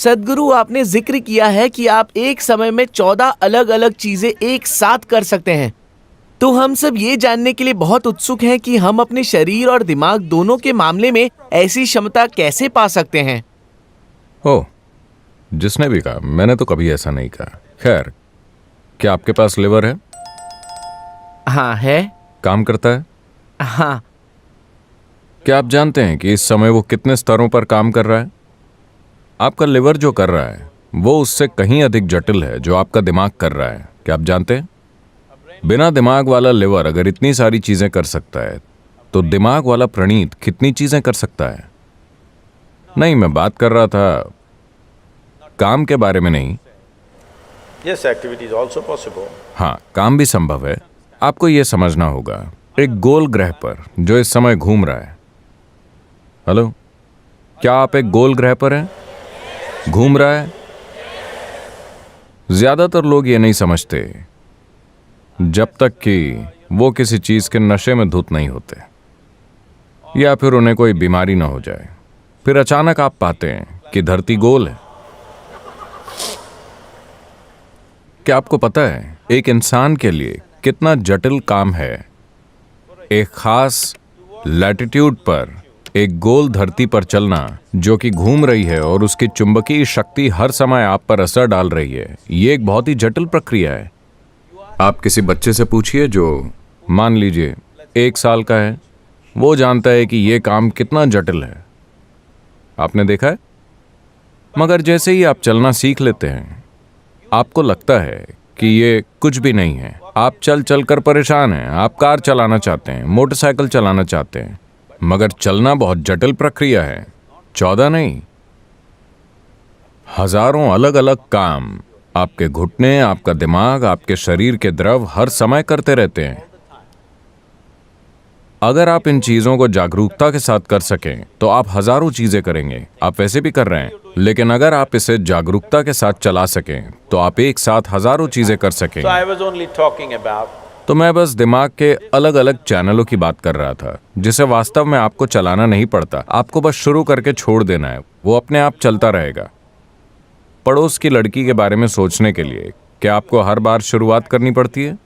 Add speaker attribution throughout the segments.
Speaker 1: सद्गुरु, आपने जिक्र किया है कि आप एक समय में 14 अलग अलग चीजें एक साथ कर सकते हैं। तो हम सब ये जानने के लिए बहुत उत्सुक हैं कि हम अपने शरीर और दिमाग दोनों के मामले में ऐसी क्षमता कैसे पा सकते हैं।
Speaker 2: ओह, जिसने भी कहा, मैंने तो कभी ऐसा नहीं कहा। खैर, क्या आपके पास लिवर है?
Speaker 1: हाँ है।
Speaker 2: काम करता है?
Speaker 1: हाँ।
Speaker 2: क्या आप जानते हैं कि इस समय वो कितने स्तरों पर काम कर रहा है? आपका लिवर जो कर रहा है वो उससे कहीं अधिक जटिल है जो आपका दिमाग कर रहा है। क्या आप जानते हैं? बिना दिमाग वाला लिवर अगर इतनी सारी चीजें कर सकता है तो दिमाग वाला प्रणीत कितनी चीजें कर सकता है? नहीं, मैं बात कर रहा था काम के बारे में नहीं।
Speaker 3: Yes, activity is also possible.
Speaker 2: हाँ, काम भी संभव है। आपको यह समझना होगा, एक गोल ग्रह पर जो इस समय घूम रहा है। हेलो, क्या आप एक गोल ग्रह पर हैं? घूम रहा है। ज्यादातर लोग ये नहीं समझते जब तक कि वो किसी चीज के नशे में धुत नहीं होते या फिर उन्हें कोई बीमारी ना हो जाए। फिर अचानक आप पाते हैं कि धरती गोल है। क्या आपको पता है एक इंसान के लिए कितना जटिल काम है एक खास लैटिट्यूड पर एक गोल धरती पर चलना जो कि घूम रही है और उसकी चुंबकीय शक्ति हर समय आप पर असर डाल रही है। ये एक बहुत ही जटिल प्रक्रिया है। आप किसी बच्चे से पूछिए जो मान लीजिए 1 साल का है, वो जानता है कि ये काम कितना जटिल है। आपने देखा है? मगर जैसे ही आप चलना सीख लेते हैं आपको लगता है कि ये कुछ भी नहीं है। आप चल चल कर परेशान हैं। आप कार चलाना चाहते हैं, मोटरसाइकिल चलाना चाहते हैं, मगर चलना बहुत जटिल प्रक्रिया है। 14 नहीं, हजारों अलग अलग काम आपके घुटने, आपका दिमाग, आपके शरीर के द्रव हर समय करते रहते हैं। अगर आप इन चीजों को जागरूकता के साथ कर सकें तो आप हजारों चीजें करेंगे। आप वैसे भी कर रहे हैं, लेकिन अगर आप इसे जागरूकता के साथ चला सकें तो आप एक साथ हजारों चीजें कर सकेंगे।
Speaker 3: So I was only talking about
Speaker 2: तो मैं बस दिमाग के अलग अलग चैनलों की बात कर रहा था जिसे वास्तव में आपको चलाना नहीं पड़ता। आपको बस शुरू करके छोड़ देना है, वो अपने आप चलता रहेगा। पड़ोस की लड़की के बारे में सोचने के लिए क्या आपको हर बार शुरुआत करनी पड़ती है?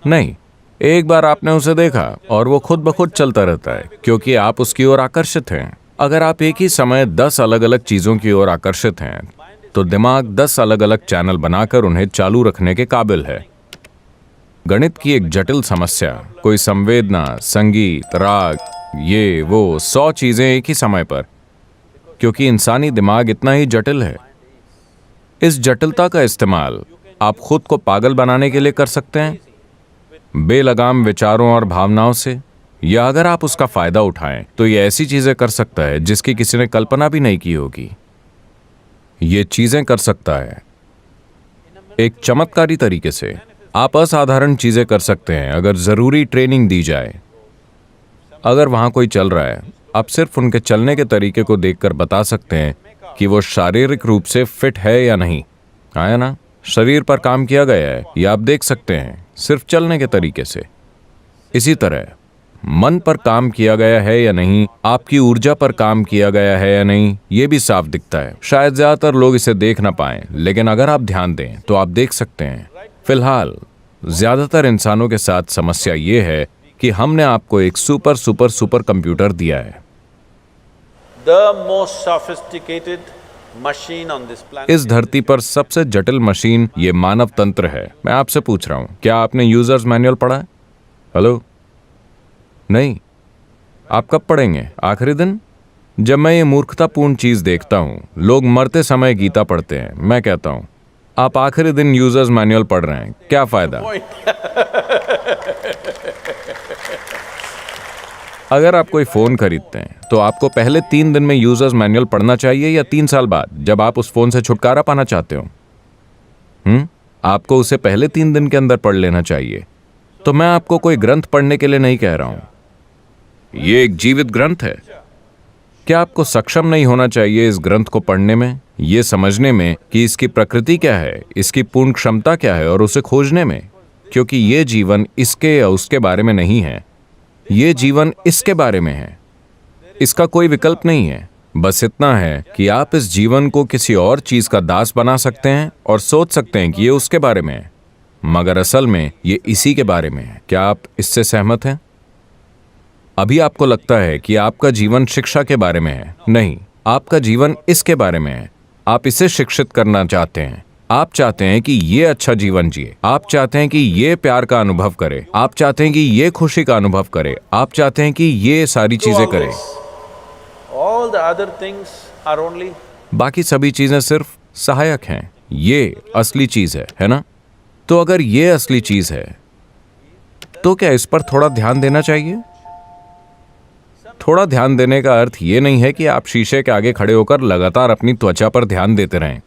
Speaker 2: नहीं, एक बार आपने उसे देखा और वो खुद ब खुद चलता रहता है क्योंकि आप उसकी ओर आकर्षित हैं। अगर आप एक ही समय 10 अलग अलग चीजों की ओर आकर्षित हैं तो दिमाग 10 अलग अलग चैनल बनाकर उन्हें चालू रखने के काबिल है। गणित की एक जटिल समस्या, कोई संवेदना, संगीत, राग, ये वो 100 चीजें एक ही समय पर, क्योंकि इंसानी दिमाग इतना ही जटिल है। इस जटिलता का इस्तेमाल आप खुद को पागल बनाने के लिए कर सकते हैं, बेलगाम विचारों और भावनाओं से, या अगर आप उसका फायदा उठाएं तो ये ऐसी चीजें कर सकता है जिसकी किसी ने कल्पना भी नहीं की होगी। ये चीजें कर सकता है एक चमत्कारी तरीके से। आप असाधारण चीजें कर सकते हैं अगर जरूरी ट्रेनिंग दी जाए। अगर वहां कोई चल रहा है, आप सिर्फ उनके चलने के तरीके को देखकर बता सकते हैं कि वो शारीरिक रूप से फिट है या नहीं। आया ना? शरीर पर काम किया गया है, ये आप देख सकते हैं सिर्फ चलने के तरीके से। इसी तरह मन पर काम किया गया है या नहीं, आपकी ऊर्जा पर काम किया गया है या नहीं, ये भी साफ दिखता है। शायद ज्यादातर लोग इसे देख ना पाएं, लेकिन अगर आप ध्यान दें तो आप देख सकते हैं। फिलहाल ज्यादातर इंसानों के साथ समस्या ये है कि हमने आपको एक सुपर सुपर सुपर कंप्यूटर दिया है।
Speaker 3: the most sophisticated machine on this planet.
Speaker 2: इस धरती पर सबसे जटिल मशीन ये मानव तंत्र है। मैं आपसे पूछ रहा हूं, क्या आपने यूजर्स मैनुअल पढ़ा है? हेलो? नहीं। आप कब पढ़ेंगे? आखिरी दिन? जब मैं ये मूर्खतापूर्ण चीज देखता हूं, लोग मरते समय गीता पढ़ते हैं, मैं कहता हूं आप आखिरी दिन यूजर्स मैनुअल पढ़ रहे हैं, क्या फायदा? अगर आप कोई फोन खरीदते हैं तो आपको पहले 3 दिन में यूजर्स मैनुअल पढ़ना चाहिए या 3 साल बाद जब आप उस फोन से छुटकारा पाना चाहते हो? आपको उसे पहले 3 दिन के अंदर पढ़ लेना चाहिए। तो मैं आपको कोई ग्रंथ पढ़ने के लिए नहीं कह रहा हूं, ये एक जीवित ग्रंथ है। क्या आपको सक्षम नहीं होना चाहिए इस ग्रंथ को पढ़ने में, ये समझने में कि इसकी प्रकृति क्या है, इसकी पूर्ण क्षमता क्या है, और उसे खोजने में? क्योंकि ये जीवन इसके या उसके बारे में नहीं है, ये जीवन इसके बारे में है। इसका कोई विकल्प नहीं है। बस इतना है कि आप इस जीवन को किसी और चीज का दास बना सकते हैं और सोच सकते हैं कि ये उसके बारे में है, मगर असल में ये इसी के बारे में है। क्या आप इससे सहमत हैं? अभी आपको लगता है कि आपका जीवन शिक्षा के बारे में है। नहीं, आपका जीवन इसके बारे में है। आप इसे शिक्षित करना चाहते हैं। आप चाहते हैं कि ये अच्छा जीवन जिए। आप चाहते हैं कि ये प्यार का अनुभव करे। आप चाहते हैं कि ये खुशी का अनुभव करे। आप चाहते हैं कि ये सारी
Speaker 3: Do
Speaker 2: चीजें
Speaker 3: all
Speaker 2: करे।
Speaker 3: this. All the other things are only
Speaker 2: बाकी सभी चीजें सिर्फ सहायक हैं। ये असली चीज है ना? तो अगर ये असली चीज है तो क्या इस पर थोड़ा ध्यान देना चाहिए? थोड़ा ध्यान देने का अर्थ ये नहीं है कि आप शीशे के आगे खड़े होकर लगातार अपनी त्वचा पर ध्यान देते रहें।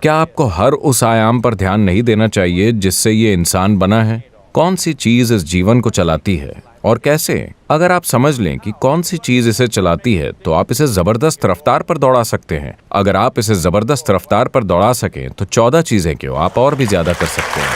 Speaker 2: क्या आपको हर उस आयाम पर ध्यान नहीं देना चाहिए जिससे ये इंसान बना है? कौन सी चीज इस जीवन को चलाती है और कैसे? अगर आप समझ लें कि कौन सी चीज इसे चलाती है तो आप इसे जबरदस्त रफ्तार पर दौड़ा सकते हैं। अगर आप इसे जबरदस्त रफ्तार पर दौड़ा सकें तो 14 चीजें क्यों, आप और भी ज्यादा कर सकते हैं।